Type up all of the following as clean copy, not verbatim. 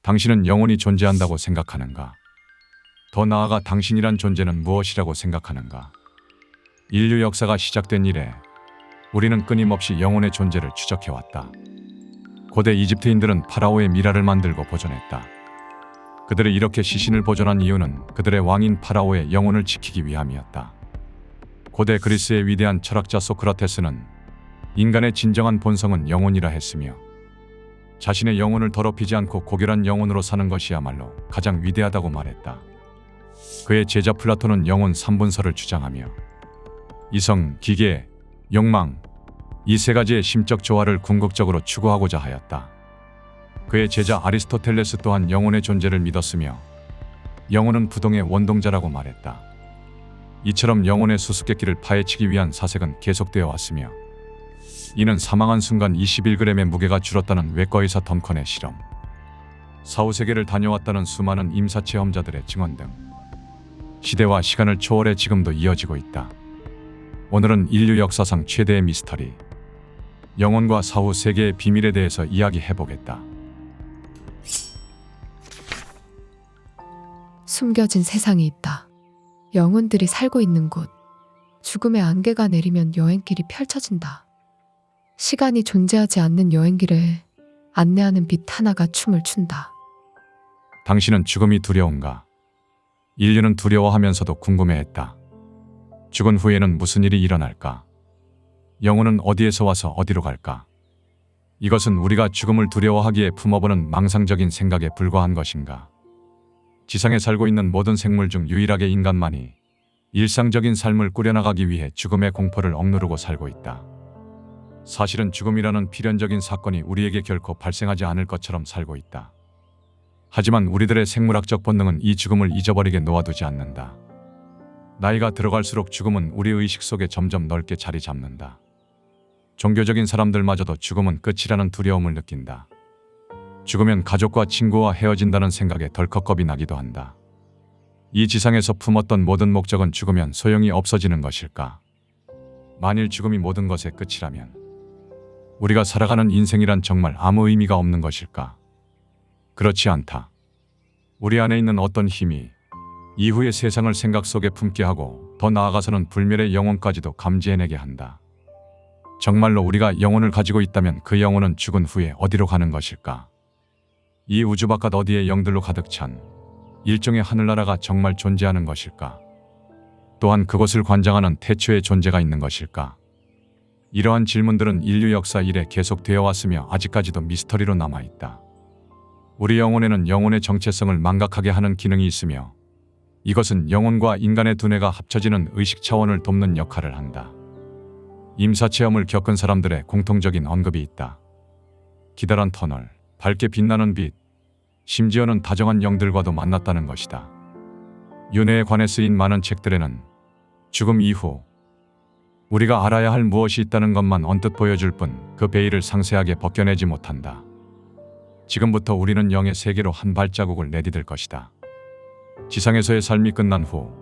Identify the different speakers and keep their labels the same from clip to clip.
Speaker 1: 당신은 영원히 존재한다고 생각하는가? 더 나아가 당신이란 존재는 무엇이라고 생각하는가? 인류 역사가 시작된 이래 우리는 끊임없이 영혼의 존재를 추적해왔다. 고대 이집트인들은 파라오의 미라를 만들고 보존했다. 그들이 이렇게 시신을 보존한 이유는 그들의 왕인 파라오의 영혼을 지키기 위함이었다. 고대 그리스의 위대한 철학자 소크라테스는 인간의 진정한 본성은 영혼이라 했으며 자신의 영혼을 더럽히지 않고 고결한 영혼으로 사는 것이야말로 가장 위대하다고 말했다. 그의 제자 플라톤은 영혼 3분설을 주장하며 이성, 기계, 욕망 이 세 가지의 심적 조화를 궁극적으로 추구하고자 하였다. 그의 제자 아리스토텔레스 또한 영혼의 존재를 믿었으며 영혼은 부동의 원동자라고 말했다. 이처럼 영혼의 수수께끼를 파헤치기 위한 사색은 계속되어 왔으며 이는 사망한 순간 21g의 무게가 줄었다는 외과의사 덤컨의 실험, 사후세계를 다녀왔다는 수많은 임사체험자들의 증언 등 시대와 시간을 초월해 지금도 이어지고 있다. 오늘은 인류 역사상 최대의 미스터리, 영혼과 사후 세계의 비밀에 대해서 이야기해보겠다.
Speaker 2: 숨겨진 세상이 있다. 영혼들이 살고 있는 곳. 죽음의 안개가 내리면 여행길이 펼쳐진다. 시간이 존재하지 않는 여행길을 안내하는 빛 하나가 춤을 춘다.
Speaker 1: 당신은 죽음이 두려운가? 인류는 두려워하면서도 궁금해했다. 죽은 후에는 무슨 일이 일어날까? 영혼은 어디에서 와서 어디로 갈까? 이것은 우리가 죽음을 두려워하기에 품어보는 망상적인 생각에 불과한 것인가? 지상에 살고 있는 모든 생물 중 유일하게 인간만이 일상적인 삶을 꾸려나가기 위해 죽음의 공포를 억누르고 살고 있다. 사실은 죽음이라는 필연적인 사건이 우리에게 결코 발생하지 않을 것처럼 살고 있다. 하지만 우리들의 생물학적 본능은 이 죽음을 잊어버리게 놓아두지 않는다. 나이가 들어갈수록 죽음은 우리 의식 속에 점점 넓게 자리 잡는다. 종교적인 사람들마저도 죽음은 끝이라는 두려움을 느낀다. 죽으면 가족과 친구와 헤어진다는 생각에 덜컥 겁이 나기도 한다. 이 지상에서 품었던 모든 목적은 죽으면 소용이 없어지는 것일까? 만일 죽음이 모든 것의 끝이라면 우리가 살아가는 인생이란 정말 아무 의미가 없는 것일까? 그렇지 않다. 우리 안에 있는 어떤 힘이 이후의 세상을 생각 속에 품게 하고 더 나아가서는 불멸의 영혼까지도 감지해내게 한다. 정말로 우리가 영혼을 가지고 있다면 그 영혼은 죽은 후에 어디로 가는 것일까? 이 우주 바깥 어디에 영들로 가득 찬 일종의 하늘나라가 정말 존재하는 것일까? 또한 그곳을 관장하는 태초의 존재가 있는 것일까? 이러한 질문들은 인류 역사 이래 계속되어 왔으며 아직까지도 미스터리로 남아있다. 우리 영혼에는 영혼의 정체성을 망각하게 하는 기능이 있으며 이것은 영혼과 인간의 두뇌가 합쳐지는 의식 차원을 돕는 역할을 한다. 임사체험을 겪은 사람들의 공통적인 언급이 있다. 기다란 터널, 밝게 빛나는 빛, 심지어는 다정한 영들과도 만났다는 것이다. 윤회에 관해 쓰인 많은 책들에는 죽음 이후 우리가 알아야 할 무엇이 있다는 것만 언뜻 보여줄 뿐 그 베일을 상세하게 벗겨내지 못한다. 지금부터 우리는 영의 세계로 한 발자국을 내디딜 것이다. 지상에서의 삶이 끝난 후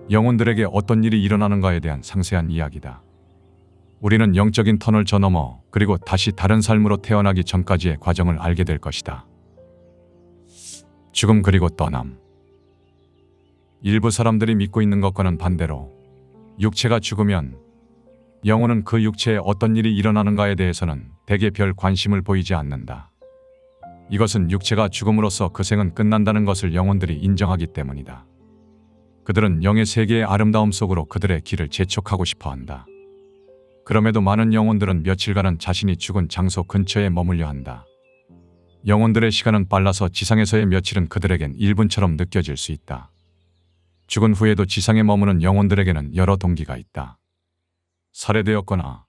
Speaker 1: 영혼들에게 어떤 일이 일어나는가에 대한 상세한 이야기다. 우리는 영적인 터널 저 너머 그리고 다시 다른 삶으로 태어나기 전까지의 과정을 알게 될 것이다. 죽음 그리고 떠남. 일부 사람들이 믿고 있는 것과는 반대로 육체가 죽으면 영혼은 그 육체에 어떤 일이 일어나는가에 대해서는 대개 별 관심을 보이지 않는다. 이것은 육체가 죽음으로써 그 생은 끝난다는 것을 영혼들이 인정하기 때문이다. 그들은 영의 세계의 아름다움 속으로 그들의 길을 재촉하고 싶어 한다. 그럼에도 많은 영혼들은 며칠간은 자신이 죽은 장소 근처에 머물려 한다. 영혼들의 시간은 빨라서 지상에서의 며칠은 그들에겐 1분처럼 느껴질 수 있다. 죽은 후에도 지상에 머무는 영혼들에게는 여러 동기가 있다. 살해되었거나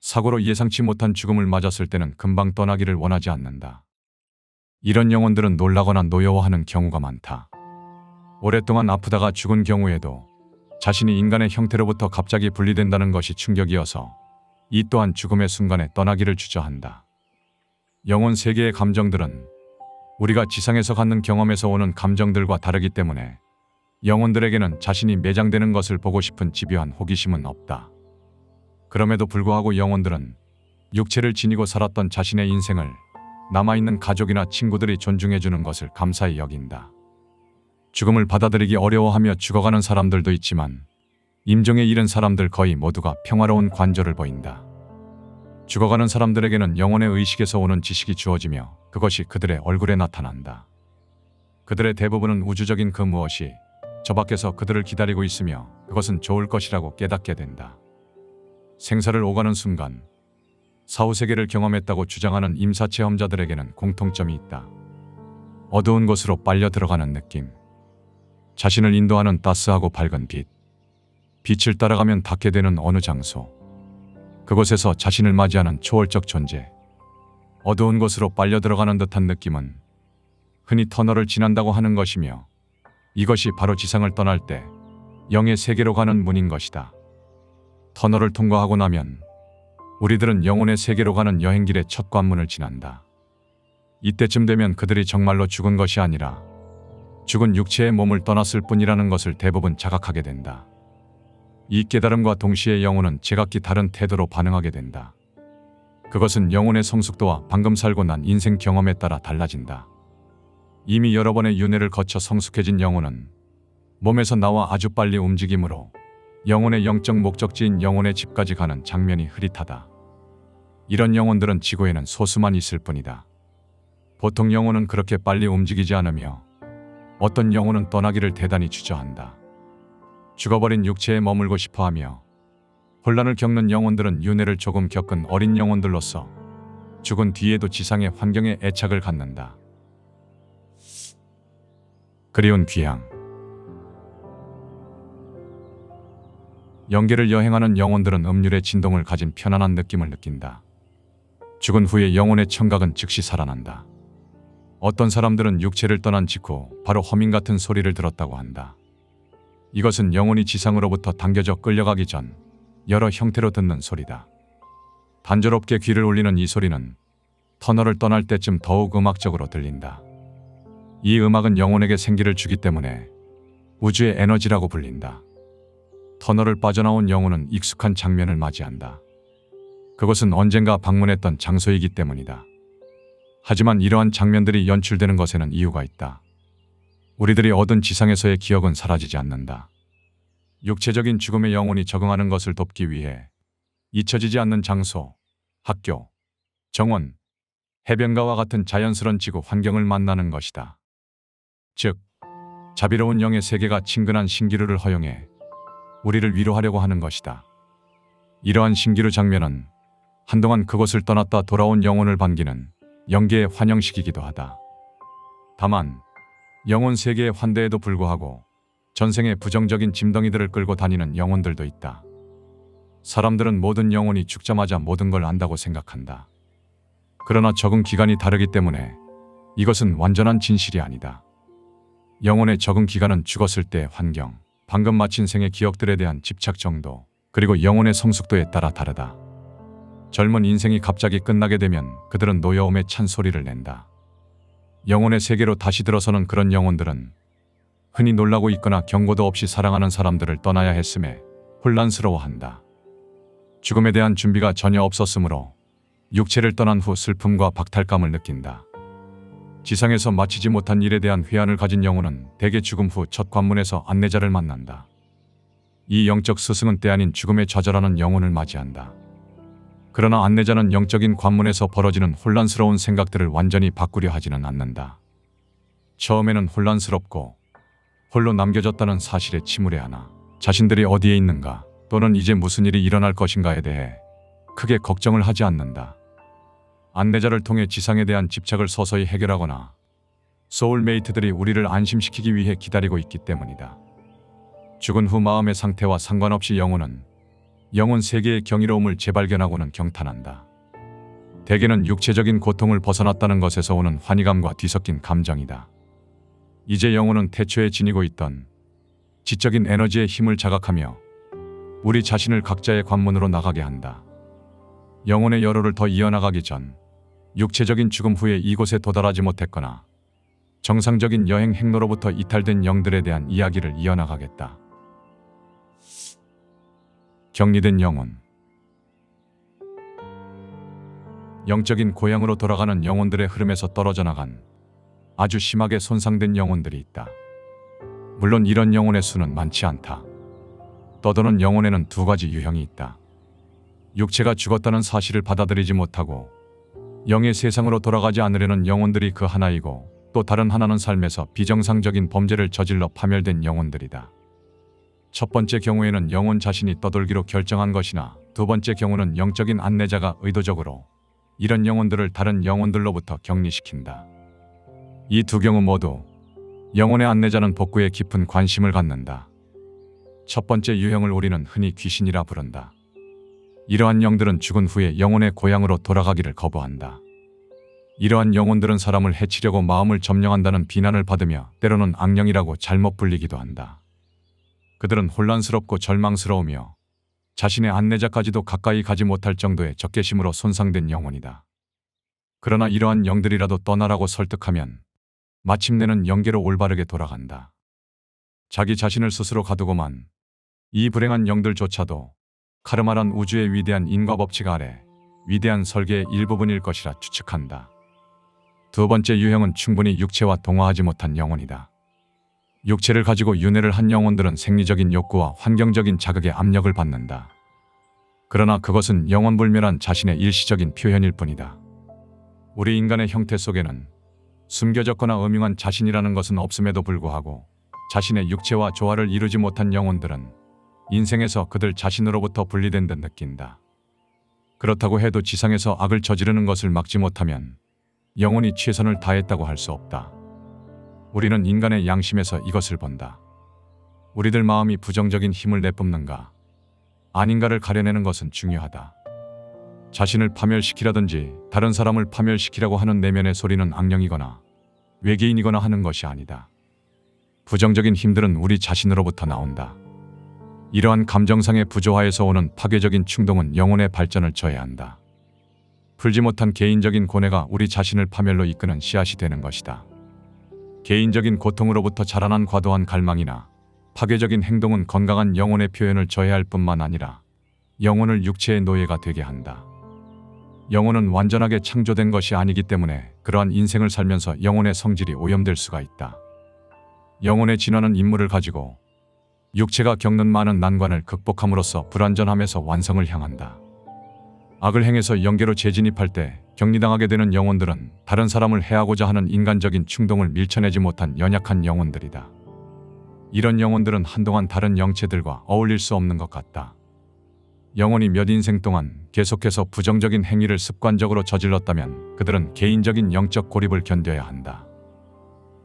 Speaker 1: 사고로 예상치 못한 죽음을 맞았을 때는 금방 떠나기를 원하지 않는다. 이런 영혼들은 놀라거나 노여워하는 경우가 많다. 오랫동안 아프다가 죽은 경우에도 자신이 인간의 형태로부터 갑자기 분리된다는 것이 충격이어서 이 또한 죽음의 순간에 떠나기를 주저한다. 영혼 세계의 감정들은 우리가 지상에서 갖는 경험에서 오는 감정들과 다르기 때문에 영혼들에게는 자신이 매장되는 것을 보고 싶은 집요한 호기심은 없다. 그럼에도 불구하고 영혼들은 육체를 지니고 살았던 자신의 인생을 남아있는 가족이나 친구들이 존중해주는 것을 감사히 여긴다. 죽음을 받아들이기 어려워하며 죽어가는 사람들도 있지만 임종에 이른 사람들 거의 모두가 평화로운 관조를 보인다. 죽어가는 사람들에게는 영혼의 의식에서 오는 지식이 주어지며 그것이 그들의 얼굴에 나타난다. 그들의 대부분은 우주적인 그 무엇이 저 밖에서 그들을 기다리고 있으며 그것은 좋을 것이라고 깨닫게 된다. 생사를 오가는 순간 사후세계를 경험했다고 주장하는 임사체험자들에게는 공통점이 있다. 어두운 곳으로 빨려 들어가는 느낌. 자신을 인도하는 따스하고 밝은 빛. 빛을 따라가면 닿게 되는 어느 장소. 그곳에서 자신을 맞이하는 초월적 존재. 어두운 곳으로 빨려 들어가는 듯한 느낌은 흔히 터널을 지난다고 하는 것이며 이것이 바로 지상을 떠날 때 영의 세계로 가는 문인 것이다. 터널을 통과하고 나면 우리들은 영혼의 세계로 가는 여행길의 첫 관문을 지난다. 이때쯤 되면 그들이 정말로 죽은 것이 아니라 죽은 육체의 몸을 떠났을 뿐이라는 것을 대부분 자각하게 된다. 이 깨달음과 동시에 영혼은 제각기 다른 태도로 반응하게 된다. 그것은 영혼의 성숙도와 방금 살고 난 인생 경험에 따라 달라진다. 이미 여러 번의 윤회를 거쳐 성숙해진 영혼은 몸에서 나와 아주 빨리 움직이므로 영혼의 영적 목적지인 영혼의 집까지 가는 장면이 흐릿하다. 이런 영혼들은 지구에는 소수만 있을 뿐이다. 보통 영혼은 그렇게 빨리 움직이지 않으며 어떤 영혼은 떠나기를 대단히 주저한다. 죽어버린 육체에 머물고 싶어하며 혼란을 겪는 영혼들은 윤회를 조금 겪은 어린 영혼들로서 죽은 뒤에도 지상의 환경에 애착을 갖는다. 그리운 귀향. 영계를 여행하는 영혼들은 음률의 진동을 가진 편안한 느낌을 느낀다. 죽은 후에 영혼의 청각은 즉시 살아난다. 어떤 사람들은 육체를 떠난 직후 바로 허밍 같은 소리를 들었다고 한다. 이것은 영혼이 지상으로부터 당겨져 끌려가기 전 여러 형태로 듣는 소리다. 단조롭게 귀를 울리는 이 소리는 터널을 떠날 때쯤 더욱 음악적으로 들린다. 이 음악은 영혼에게 생기를 주기 때문에 우주의 에너지라고 불린다. 터널을 빠져나온 영혼은 익숙한 장면을 맞이한다. 그것은 언젠가 방문했던 장소이기 때문이다. 하지만 이러한 장면들이 연출되는 것에는 이유가 있다. 우리들이 얻은 지상에서의 기억은 사라지지 않는다. 육체적인 죽음의 영혼이 적응하는 것을 돕기 위해 잊혀지지 않는 장소, 학교, 정원, 해변가와 같은 자연스러운 지구 환경을 만나는 것이다. 즉, 자비로운 영의 세계가 친근한 신기루를 허용해 우리를 위로하려고 하는 것이다. 이러한 신기루 장면은 한동안 그곳을 떠났다 돌아온 영혼을 반기는 영계의 환영식이기도 하다. 다만 영혼 세계의 환대에도 불구하고 전생의 부정적인 짐덩이들을 끌고 다니는 영혼들도 있다. 사람들은 모든 영혼이 죽자마자 모든 걸 안다고 생각한다. 그러나 적응 기간이 다르기 때문에 이것은 완전한 진실이 아니다. 영혼의 적응 기간은 죽었을 때의 환경, 방금 마친 생의 기억들에 대한 집착 정도, 그리고 영혼의 성숙도에 따라 다르다. 젊은 인생이 갑자기 끝나게 되면 그들은 노여움에 찬 소리를 낸다. 영혼의 세계로 다시 들어서는 그런 영혼들은 흔히 놀라고 있거나 경고도 없이 사랑하는 사람들을 떠나야 했음에 혼란스러워한다. 죽음에 대한 준비가 전혀 없었으므로 육체를 떠난 후 슬픔과 박탈감을 느낀다. 지상에서 마치지 못한 일에 대한 회한을 가진 영혼은 대개 죽음 후 첫 관문에서 안내자를 만난다. 이 영적 스승은 때 아닌 죽음에 좌절하는 영혼을 맞이한다. 그러나 안내자는 영적인 관문에서 벌어지는 혼란스러운 생각들을 완전히 바꾸려 하지는 않는다. 처음에는 혼란스럽고 홀로 남겨졌다는 사실에 침울해하나 자신들이 어디에 있는가 또는 이제 무슨 일이 일어날 것인가에 대해 크게 걱정을 하지 않는다. 안내자를 통해 지상에 대한 집착을 서서히 해결하거나 소울메이트들이 우리를 안심시키기 위해 기다리고 있기 때문이다. 죽은 후 마음의 상태와 상관없이 영혼은 영혼 세계의 경이로움을 재발견하고는 경탄한다. 대개는 육체적인 고통을 벗어났다는 것에서 오는 환희감과 뒤섞인 감정이다. 이제 영혼은 태초에 지니고 있던 지적인 에너지의 힘을 자각하며 우리 자신을 각자의 관문으로 나가게 한다. 영혼의 여로를 더 이어나가기 전 육체적인 죽음 후에 이곳에 도달하지 못했거나 정상적인 여행 행로로부터 이탈된 영들에 대한 이야기를 이어나가겠다. 격리된 영혼. 영적인 고향으로 돌아가는 영혼들의 흐름에서 떨어져 나간 아주 심하게 손상된 영혼들이 있다. 물론 이런 영혼의 수는 많지 않다. 떠도는 영혼에는 두 가지 유형이 있다. 육체가 죽었다는 사실을 받아들이지 못하고 영의 세상으로 돌아가지 않으려는 영혼들이 그 하나이고, 또 다른 하나는 삶에서 비정상적인 범죄를 저질러 파멸된 영혼들이다. 첫 번째 경우에는 영혼 자신이 떠돌기로 결정한 것이나, 두 번째 경우는 영적인 안내자가 의도적으로 이런 영혼들을 다른 영혼들로부터 격리시킨다. 이 두 경우 모두 영혼의 안내자는 복구에 깊은 관심을 갖는다. 첫 번째 유형을 우리는 흔히 귀신이라 부른다. 이러한 영들은 죽은 후에 영혼의 고향으로 돌아가기를 거부한다. 이러한 영혼들은 사람을 해치려고 마음을 점령한다는 비난을 받으며 때로는 악령이라고 잘못 불리기도 한다. 그들은 혼란스럽고 절망스러우며 자신의 안내자까지도 가까이 가지 못할 정도의 적개심으로 손상된 영혼이다. 그러나 이러한 영들이라도 떠나라고 설득하면 마침내는 영계로 올바르게 돌아간다. 자기 자신을 스스로 가두고만 이 불행한 영들조차도 카르마란 우주의 위대한 인과 법칙 아래 위대한 설계의 일부분일 것이라 추측한다. 두 번째 유형은 충분히 육체와 동화하지 못한 영혼이다. 육체를 가지고 윤회를 한 영혼들은 생리적인 욕구와 환경적인 자극에 압력을 받는다. 그러나 그것은 영원불멸한 자신의 일시적인 표현일 뿐이다. 우리 인간의 형태 속에는 숨겨졌거나 음흉한 자신이라는 것은 없음에도 불구하고 자신의 육체와 조화를 이루지 못한 영혼들은 인생에서 그들 자신으로부터 분리된 듯 느낀다. 그렇다고 해도 지상에서 악을 저지르는 것을 막지 못하면 영혼이 최선을 다했다고 할 수 없다. 우리는 인간의 양심에서 이것을 본다. 우리들 마음이 부정적인 힘을 내뿜는가 아닌가를 가려내는 것은 중요하다. 자신을 파멸시키라든지 다른 사람을 파멸시키라고 하는 내면의 소리는 악령이거나 외계인이거나 하는 것이 아니다. 부정적인 힘들은 우리 자신으로부터 나온다. 이러한 감정상의 부조화에서 오는 파괴적인 충동은 영혼의 발전을 저해한다. 풀지 못한 개인적인 고뇌가 우리 자신을 파멸로 이끄는 씨앗이 되는 것이다. 개인적인 고통으로부터 자라난 과도한 갈망이나 파괴적인 행동은 건강한 영혼의 표현을 저해할 뿐만 아니라 영혼을 육체의 노예가 되게 한다. 영혼은 완전하게 창조된 것이 아니기 때문에 그러한 인생을 살면서 영혼의 성질이 오염될 수가 있다. 영혼의 진화는 인물을 가지고 육체가 겪는 많은 난관을 극복함으로써 불완전함에서 완성을 향한다. 악을 행해서 영계로 재진입할 때 격리당하게 되는 영혼들은 다른 사람을 해하고자 하는 인간적인 충동을 밀쳐내지 못한 연약한 영혼들이다. 이런 영혼들은 한동안 다른 영체들과 어울릴 수 없는 것 같다. 영혼이 몇 인생 동안 계속해서 부정적인 행위를 습관적으로 저질렀다면 그들은 개인적인 영적 고립을 견뎌야 한다.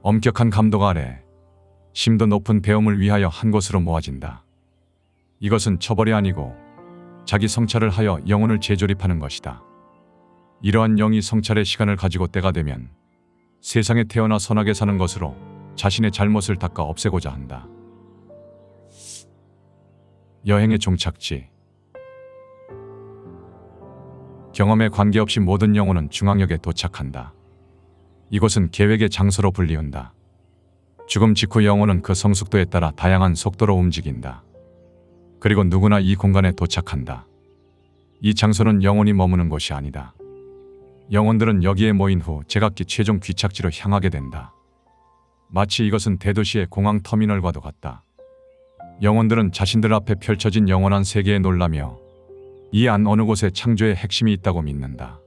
Speaker 1: 엄격한 감독 아래 심도 높은 배움을 위하여 한 곳으로 모아진다. 이것은 처벌이 아니고 자기 성찰을 하여 영혼을 재조립하는 것이다. 이러한 영이 성찰의 시간을 가지고 때가 되면 세상에 태어나 선하게 사는 것으로 자신의 잘못을 닦아 없애고자 한다. 여행의 종착지. 경험에 관계없이 모든 영혼은 중앙역에 도착한다. 이곳은 계획의 장소로 불리운다. 죽음 직후 영혼은 그 성숙도에 따라 다양한 속도로 움직인다. 그리고 누구나 이 공간에 도착한다. 이 장소는 영혼이 머무는 곳이 아니다. 영혼들은 여기에 모인 후 제각기 최종 귀착지로 향하게 된다. 마치 이것은 대도시의 공항 터미널과도 같다. 영혼들은 자신들 앞에 펼쳐진 영원한 세계에 놀라며 이 안 어느 곳에 창조의 핵심이 있다고 믿는다.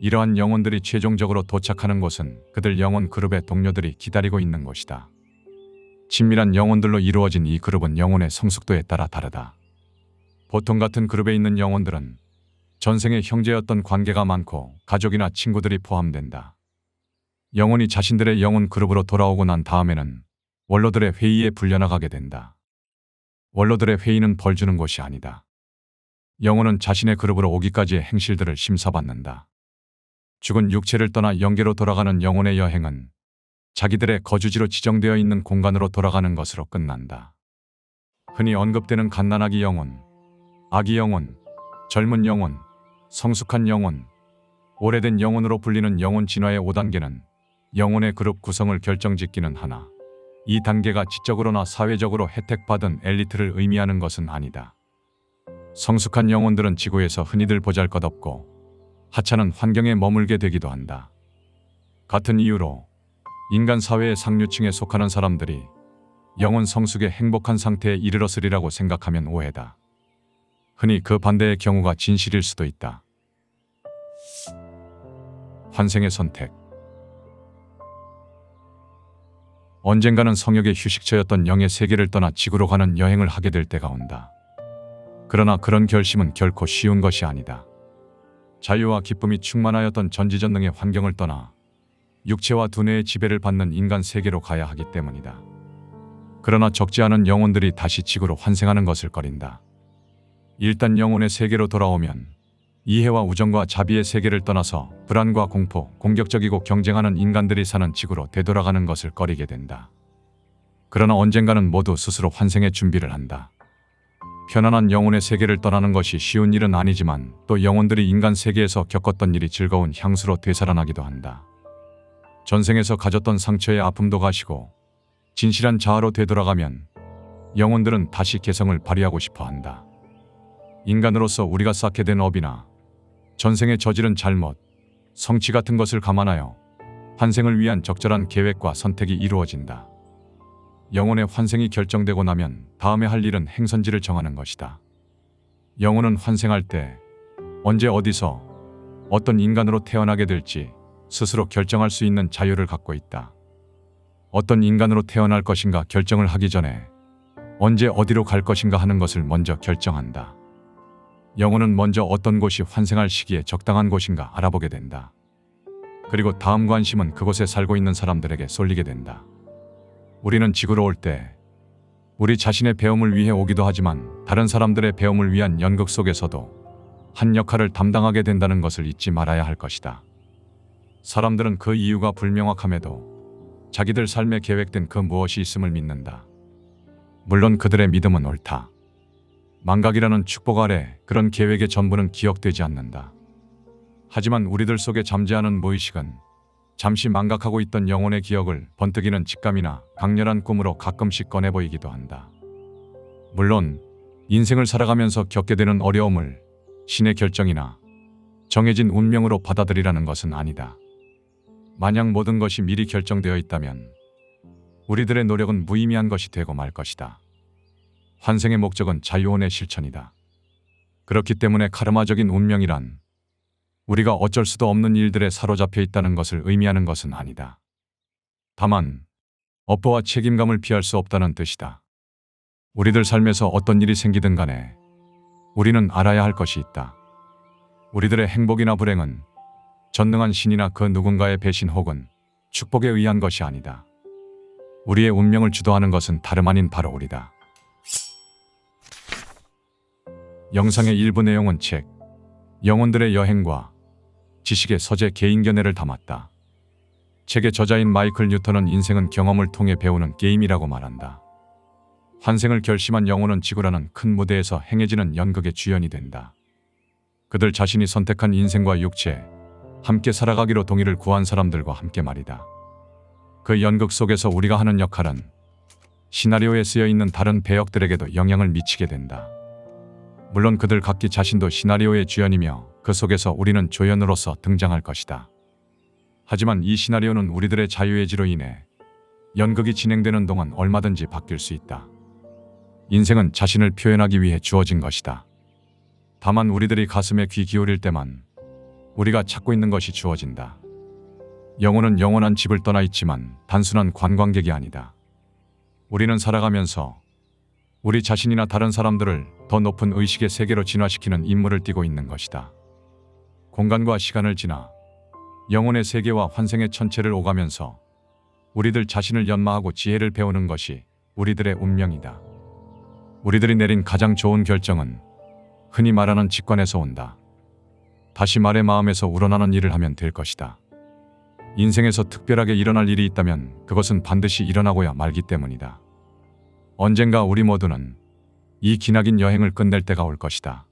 Speaker 1: 이러한 영혼들이 최종적으로 도착하는 곳은 그들 영혼 그룹의 동료들이 기다리고 있는 곳이다. 친밀한 영혼들로 이루어진 이 그룹은 영혼의 성숙도에 따라 다르다. 보통 같은 그룹에 있는 영혼들은 전생에 형제였던 관계가 많고 가족이나 친구들이 포함된다. 영혼이 자신들의 영혼 그룹으로 돌아오고 난 다음에는 원로들의 회의에 불려나가게 된다. 원로들의 회의는 벌 주는 곳이 아니다. 영혼은 자신의 그룹으로 오기까지의 행실들을 심사받는다. 죽은 육체를 떠나 영계로 돌아가는 영혼의 여행은 자기들의 거주지로 지정되어 있는 공간으로 돌아가는 것으로 끝난다. 흔히 언급되는 갓난아기 영혼, 아기 영혼, 젊은 영혼, 성숙한 영혼, 오래된 영혼으로 불리는 영혼 진화의 5단계는 영혼의 그룹 구성을 결정짓기는 하나 이 단계가 지적으로나 사회적으로 혜택받은 엘리트를 의미하는 것은 아니다. 성숙한 영혼들은 지구에서 흔히들 보잘것없고 하찮은 환경에 머물게 되기도 한다. 같은 이유로 인간 사회의 상류층에 속하는 사람들이 영혼 성숙의 행복한 상태에 이르렀으리라고 생각하면 오해다. 흔히 그 반대의 경우가 진실일 수도 있다. 환생의 선택. 언젠가는 성역의 휴식처였던 영의 세계를 떠나 지구로 가는 여행을 하게 될 때가 온다. 그러나 그런 결심은 결코 쉬운 것이 아니다. 자유와 기쁨이 충만하였던 전지전능의 환경을 떠나 육체와 두뇌의 지배를 받는 인간 세계로 가야 하기 때문이다. 그러나 적지 않은 영혼들이 다시 지구로 환생하는 것을 꺼린다. 일단 영혼의 세계로 돌아오면 이해와 우정과 자비의 세계를 떠나서 불안과 공포, 공격적이고 경쟁하는 인간들이 사는 지구로 되돌아가는 것을 꺼리게 된다. 그러나 언젠가는 모두 스스로 환생의 준비를 한다. 편안한 영혼의 세계를 떠나는 것이 쉬운 일은 아니지만 또 영혼들이 인간 세계에서 겪었던 일이 즐거운 향수로 되살아나기도 한다. 전생에서 가졌던 상처의 아픔도 가시고 진실한 자아로 되돌아가면 영혼들은 다시 개성을 발휘하고 싶어 한다. 인간으로서 우리가 쌓게 된 업이나 전생에 저지른 잘못, 성취 같은 것을 감안하여 환생을 위한 적절한 계획과 선택이 이루어진다. 영혼의 환생이 결정되고 나면 다음에 할 일은 행선지를 정하는 것이다. 영혼은 환생할 때 언제 어디서 어떤 인간으로 태어나게 될지 스스로 결정할 수 있는 자유를 갖고 있다. 어떤 인간으로 태어날 것인가 결정을 하기 전에 언제 어디로 갈 것인가 하는 것을 먼저 결정한다. 영혼은 먼저 어떤 곳이 환생할 시기에 적당한 곳인가 알아보게 된다. 그리고 다음 관심은 그곳에 살고 있는 사람들에게 쏠리게 된다. 우리는 지구로 올 때 우리 자신의 배움을 위해 오기도 하지만 다른 사람들의 배움을 위한 연극 속에서도 한 역할을 담당하게 된다는 것을 잊지 말아야 할 것이다. 사람들은 그 이유가 불명확함에도 자기들 삶에 계획된 그 무엇이 있음을 믿는다. 물론 그들의 믿음은 옳다. 망각이라는 축복 아래 그런 계획의 전부는 기억되지 않는다. 하지만 우리들 속에 잠재하는 무의식은 잠시 망각하고 있던 영혼의 기억을 번뜩이는 직감이나 강렬한 꿈으로 가끔씩 꺼내 보이기도 한다. 물론 인생을 살아가면서 겪게 되는 어려움을 신의 결정이나 정해진 운명으로 받아들이라는 것은 아니다. 만약 모든 것이 미리 결정되어 있다면 우리들의 노력은 무의미한 것이 되고 말 것이다. 환생의 목적은 자유혼의 실천이다. 그렇기 때문에 카르마적인 운명이란 우리가 어쩔 수도 없는 일들에 사로잡혀 있다는 것을 의미하는 것은 아니다. 다만 업보와 책임감을 피할 수 없다는 뜻이다. 우리들 삶에서 어떤 일이 생기든 간에 우리는 알아야 할 것이 있다. 우리들의 행복이나 불행은 전능한 신이나 그 누군가의 배신 혹은 축복에 의한 것이 아니다. 우리의 운명을 주도하는 것은 다름 아닌 바로 우리다. 영상의 일부 내용은 책, 영혼들의 여행과 지식의 서재 개인견해를 담았다. 책의 저자인 마이클 뉴턴은 인생은 경험을 통해 배우는 게임이라고 말한다. 환생을 결심한 영혼은 지구라는 큰 무대에서 행해지는 연극의 주연이 된다. 그들 자신이 선택한 인생과 육체, 함께 살아가기로 동의를 구한 사람들과 함께 말이다. 그 연극 속에서 우리가 하는 역할은 시나리오에 쓰여 있는 다른 배역들에게도 영향을 미치게 된다. 물론 그들 각기 자신도 시나리오의 주연이며 그 속에서 우리는 조연으로서 등장할 것이다. 하지만 이 시나리오는 우리들의 자유의지로 인해 연극이 진행되는 동안 얼마든지 바뀔 수 있다. 인생은 자신을 표현하기 위해 주어진 것이다. 다만 우리들이 가슴에 귀 기울일 때만 우리가 찾고 있는 것이 주어진다. 영혼은 영원한 집을 떠나 있지만 단순한 관광객이 아니다. 우리는 살아가면서 우리 자신이나 다른 사람들을 더 높은 의식의 세계로 진화시키는 임무를 띠고 있는 것이다. 공간과 시간을 지나 영혼의 세계와 환생의 천체를 오가면서 우리들 자신을 연마하고 지혜를 배우는 것이 우리들의 운명이다. 우리들이 내린 가장 좋은 결정은 흔히 말하는 직관에서 온다. 다시 말해 마음에서 우러나는 일을 하면 될 것이다. 인생에서 특별하게 일어날 일이 있다면 그것은 반드시 일어나고야 말기 때문이다. 언젠가 우리 모두는 이 기나긴 여행을 끝낼 때가 올 것이다.